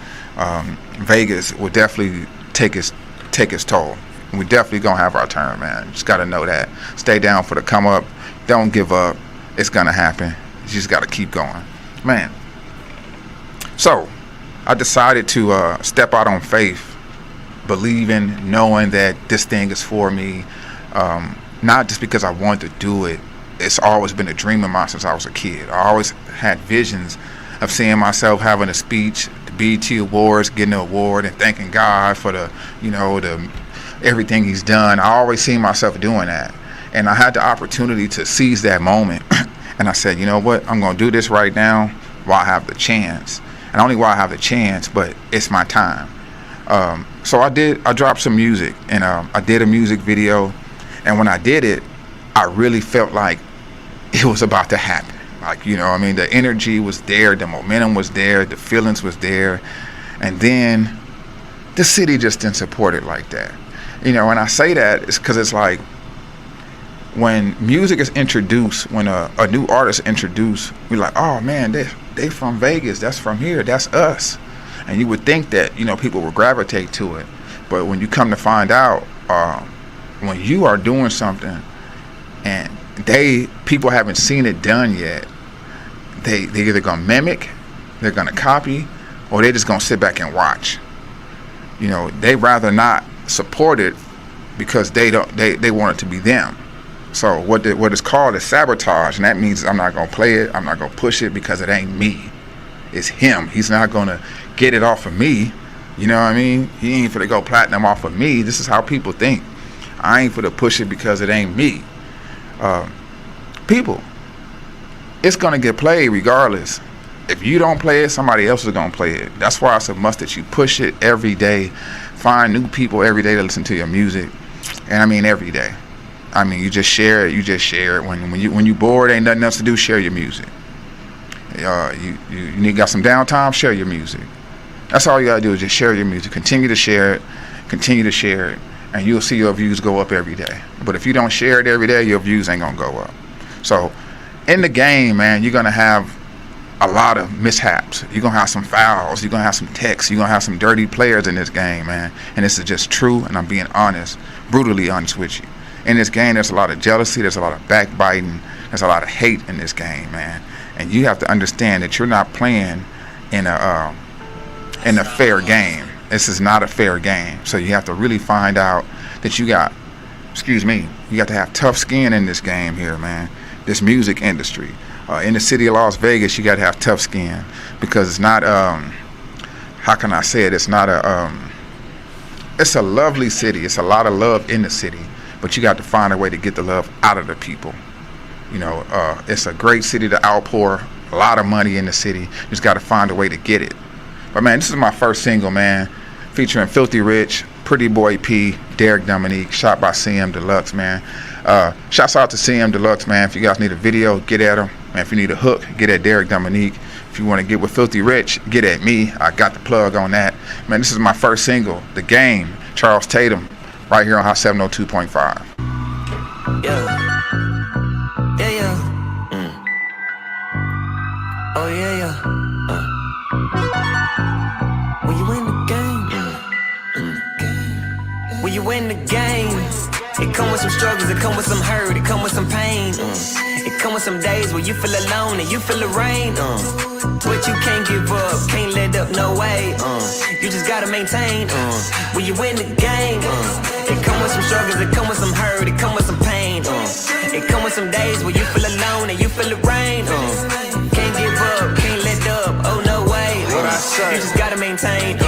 Vegas will definitely take its toll. We definitely gonna have our turn, man. Just gotta know that. Stay down for the come up. Don't give up. It's gonna happen. You just gotta keep going, man. So I decided to step out on faith, believing, knowing that this thing is for me. Not just because I wanted to do it. It's always been a dream of mine since I was a kid. I always had visions of seeing myself having a speech, the BET Awards, getting an award, and thanking God for the everything He's done. I always seen myself doing that, and I had the opportunity to seize that moment. And I said, you know what? I'm gonna do this right now while I have the chance, and only while I have the chance, but it's my time. So I dropped some music, and I did a music video, and when I did it, I really felt like it was about to happen. Like, you know, I mean, the energy was there, the momentum was there, the feelings was there, and then the city just didn't support it like that. You know, and I say that is because it's like when music is introduced, when a new artist is introduced, we're like, oh man, they from Vegas, that's from here, that's us. And you would think that, you know, people would gravitate to it. But when you come to find out, when you are doing something and people haven't seen it done yet, they either gonna mimic, they're gonna copy, or they're just gonna sit back and watch. You know, they rather not support it because they want it to be them. So what is called is sabotage, and that means I'm not gonna play it, I'm not gonna push it because it ain't me. It's him. He's not gonna get it off of me. You know what I mean? He ain't finna go platinum off of me. This is how people think. I ain't finna push it because it ain't me. People, it's gonna get played regardless. If you don't play it, somebody else is gonna play it. That's why it's a must that you push it every day. Find new people every day to listen to your music, and I mean every day. I mean, you just share it. You just share it. When you bored, ain't nothing else to do. Share your music. You got some downtime. Share your music. That's all you gotta do is just share your music. Continue to share it. Continue to share it, and you'll see your views go up every day. But if you don't share it every day, your views ain't gonna go up. So, in the game, man, you're gonna have a lot of mishaps. You're gonna have some fouls. You're gonna have some texts. You're gonna have some dirty players in this game, man. And this is just true, and I'm being honest, brutally honest with you. In this game, there's a lot of jealousy. There's a lot of backbiting. There's a lot of hate in this game, man. And you have to understand that you're not playing in a fair game. This is not a fair game. So you have to really find out that you got to have tough skin in this game here, man. this music industry. In the city of Las Vegas, you got to have tough skin, because it's not, how can I say it? It's not it's a lovely city. It's a lot of love in the city, but you got to find a way to get the love out of the people. You know, it's a great city to outpour a lot of money in the city. You just got to find a way to get it. But man, this is my first single, man, featuring Filthy Rich, Pretty Boy P, Derek Dominique, shot by CM Deluxe, man. Shouts out to CM Deluxe, man. If you guys need a video, get at him. Man, if you need a hook, get at Derek Dominique. If you want to get with Filthy Rich, get at me. I got the plug on that. Man, this is my first single, The Game, Charles Tatum, right here on Hot 702.5. Yeah. Oh yeah. When you win the game, when you win the game, it come with some struggles, it come with some hurt, it come with some pain. It come with some days where you feel alone and you feel the rain. But you can't give up, can't let up, no way. You just gotta maintain. When you win the game, it come with some struggles, it come with some hurt, it come with some pain. It come with some days where you feel alone and you feel the rain. Can't give up, can't let up, oh no way. You just gotta maintain.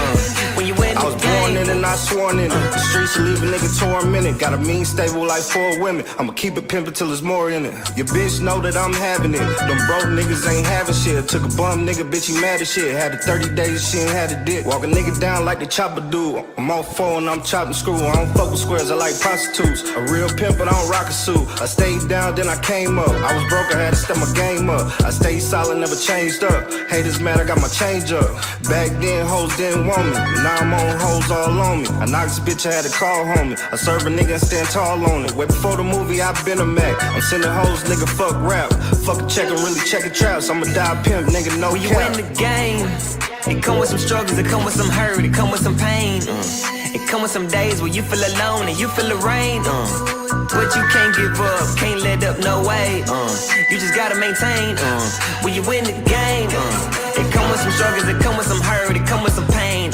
When you win the game, I was born in it, not sworn in it. The streets will leave a nigga tormented. Got a mean stable like 4 women. I'ma keep it pimpin' till there's more in it. Your bitch know that I'm having it. Them broke niggas ain't having shit. Took a bum nigga, bitch, he mad as shit. Had a 30 days, she ain't had a dick. Walk a nigga down like the chopper do. I'm all 4 and I'm chopping screw. I don't fuck with squares, I like prostitutes. A real pimp, but I don't rock a suit. I stayed down, then I came up. I was broke, I had to step my game up. I stayed solid, never changed up. Haters mad, I got my change up. Back then, hoes didn't want me. Now I'm on hoes all on me. I knocked this bitch, I had to call homie. I serve a nigga and stand tall on it. Way before the movie, I been a Mac. I'm sending hoes, nigga, fuck rap. Fuck a check and really checking traps. I'ma die pimp, nigga, no cap. When you win the game, it come with some struggles, it come with some hurt, it come with some pain. It come with some days where you feel alone and you feel the rain. But you can't give up, can't let up, no way. You just gotta maintain. When you win the game, it come with some struggles, it come with some hurt, it come with some pain.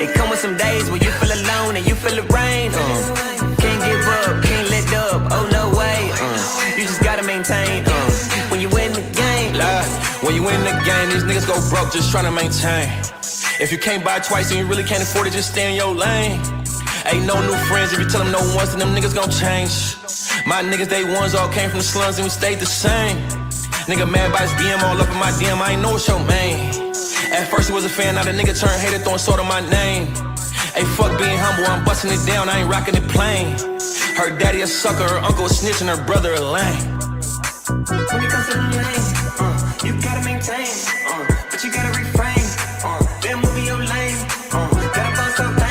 It come with some days where you feel alone and you feel the rain. Can't give up, can't let up, oh no way. You just gotta maintain. When you win the game, when you win the game, these niggas go broke just trying to maintain. If you can't buy twice and you really can't afford it, just stay in your lane. Ain't no new friends if you tell them no once, then them niggas gon' change. My niggas, they ones all came from the slums and we stayed the same. Nigga mad by his DM all up in my DM, I ain't know it's your main. At first he was a fan, now the nigga turned hater, throwing salt on my name. Hey, fuck being humble, I'm busting it down, I ain't rocking it plain. Her daddy a sucker, her uncle a snitch, and her brother a lame. When it comes to the lane, you gotta maintain, but you gotta refrain. Then move in your lane, gotta bust some pain.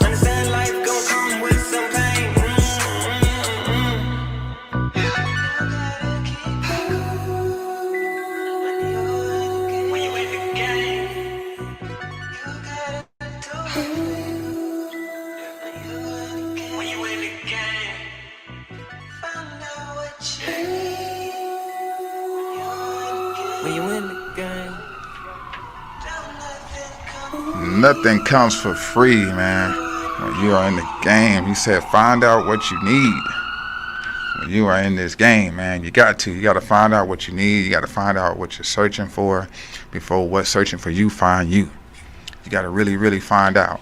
Understand life gon' come with some pain. When you win the game, when you win the game, find out what you when you win the game. Nothing comes for free, man. When you are in the game, he said, find out what you need. When you are in this game, man, you got to find out what you need. You got to find out what you're searching for before what's searching for you find you. You got to really, really find out.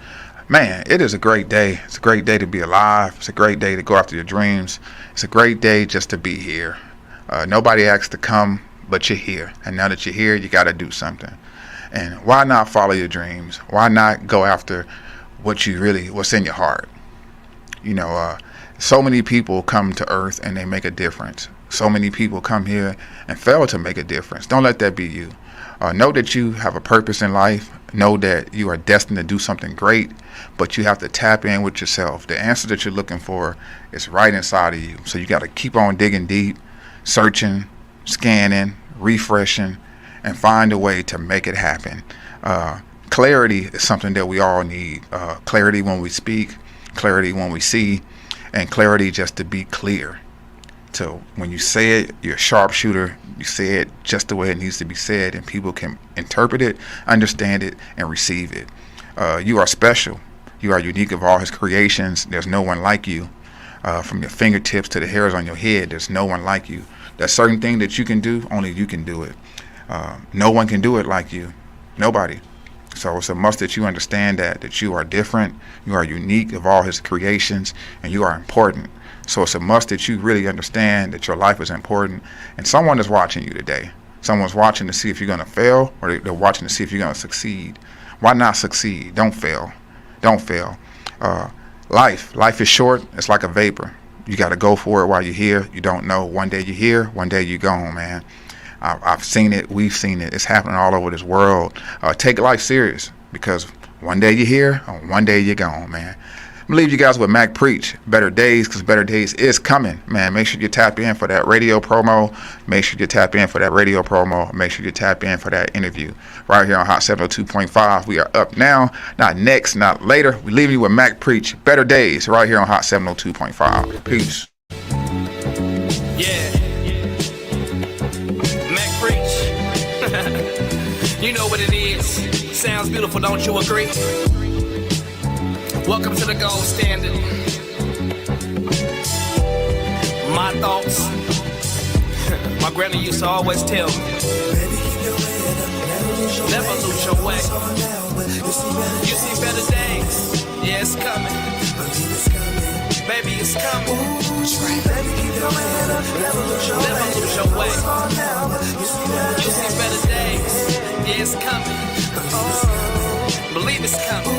Man, it is a great day. It's a great day to be alive. It's a great day to go after your dreams. It's a great day just to be here. Nobody asked to come, but you're here. And now that you're here, you got to do something. And why not follow your dreams? Why not go after what's in your heart? You know, so many people come to earth and they make a difference. So many people come here and fail to make a difference. Don't let that be you. Know that you have a purpose in life. Know that you are destined to do something great, but you have to tap in with yourself. The answer that you're looking for is right inside of you. So you got to keep on digging deep, searching, scanning, refreshing, and find a way to make it happen. Clarity is something that we all need. Clarity when we speak, clarity when we see, and clarity just to be clear. So when you say it, you're a sharpshooter. You say it just the way it needs to be said, and people can interpret it, understand it, and receive it. You are special. You are unique of all his creations. There's no one like you. From your fingertips to the hairs on your head, there's no one like you. That certain thing that you can do, only you can do it. No one can do it like you. Nobody. So it's a must that you understand that you are different, you are unique of all his creations, and you are important. So it's a must that you really understand that your life is important, and someone is watching you today. Someone's watching to see if you're going to fail, or they're watching to see if you're going to succeed. Why not succeed? Don't fail. Don't fail. Life is short. It's like a vapor. You got to go for it while you're here. You don't know. One day you're here, one day you're gone, man. I've seen it. We've seen it. It's happening all over this world. Take life serious, because one day you're here, one day you're gone, man. I'm going to leave you guys with Mac Preach, Better Days, because Better Days is coming, man. Make sure you tap in for that radio promo. Make sure you tap in for that radio promo. Make sure you tap in for that interview right here on Hot 702.5. We are up now, not next, not later. We're leaving you with Mac Preach, Better Days, right here on Hot 702.5. Peace. Yeah. You know what it is. Sounds beautiful, don't you agree? Welcome to the gold standard. My thoughts. My granny used to always tell me, never lose your way. You see better days. Yeah, it's coming. Baby, it's coming. Baby, keep your head up. Never lose your way. You see better days. Yeah, it's coming. Believe it's coming.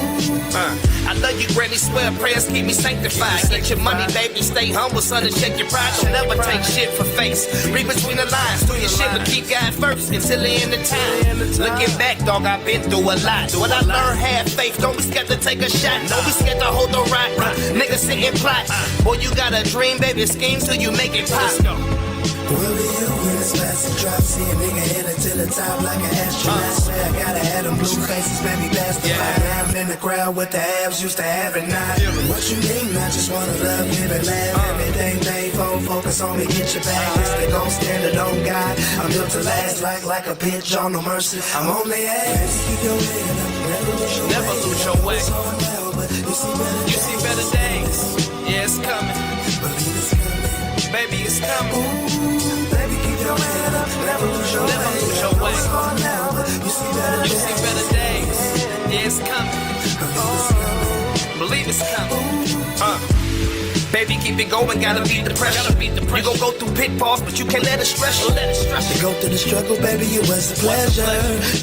I love you, granny, swear prayers keep me sanctified. Get your money, baby, stay humble, son, and check your pride. Don't never take shit for face. Read between the lines, do your shit, but keep God first until the end of time. Looking back, dog, I've been through a lot. What I learned, have faith, don't be scared to take a shot. Don't be scared to hold the rock. Niggas sit and plot. Boy, you got a dream, baby, scheme till you make it pop. Will be you when it's fast and drop. See a nigga headed to the top like an astronaut. Swear I gotta have them blue faces, baby, best of I'm in the crowd with the abs, used to have it not. What you mean? I just wanna love, give it, laugh. Everything paid for, focus on me, get your back. It's the gold standard on God. I'm built to last like a bitch on no mercy. I'm on the ass. Keep your head up, never lose your way. You see better days. Yeah, it's coming. Baby, it's coming. Baby, keep your head up, never lose your way. You see better days. Yeah, it's coming. Believe it's coming. Baby, keep it going, gotta beat the pressure. You gon' go through pitfalls, but you can't let it stress you. To go through the struggle, baby, it was a pleasure.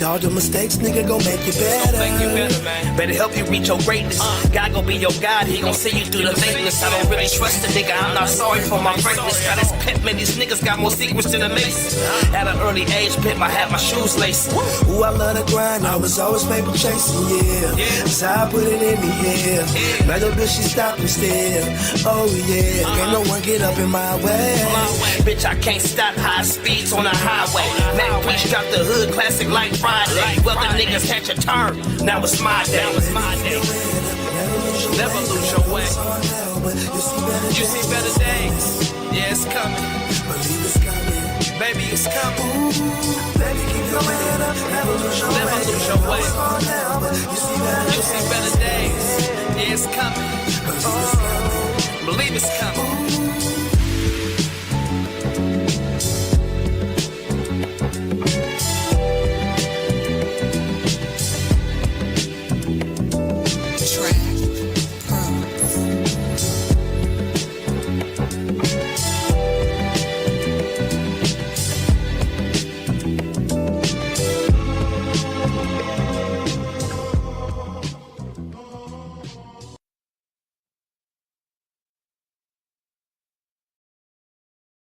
All the mistakes, nigga, gon' make you better. Better help you reach your greatness. God gon' be your God, he gon' see you through the fakeness. I don't really trust a nigga, I'm not sorry for my greatness. Got this pimp, man, these niggas got more secrets than a mace. At an early age, pimp, I had my shoes laced. Ooh, I love the grind, I was always paper chasing, yeah. So I put it in the air. Now your bitch, she stopped me still. Oh yeah, can't no one get up in my way. Bitch, I can't stop high speeds on the highway. Mac Preach dropped the hood classic like Friday. Well, the niggas had your turn. Now it's my day. Never lose your way. You see better days. Yeah, it's coming. Baby, it's coming. Baby, keep your head up. Never lose your way. You see better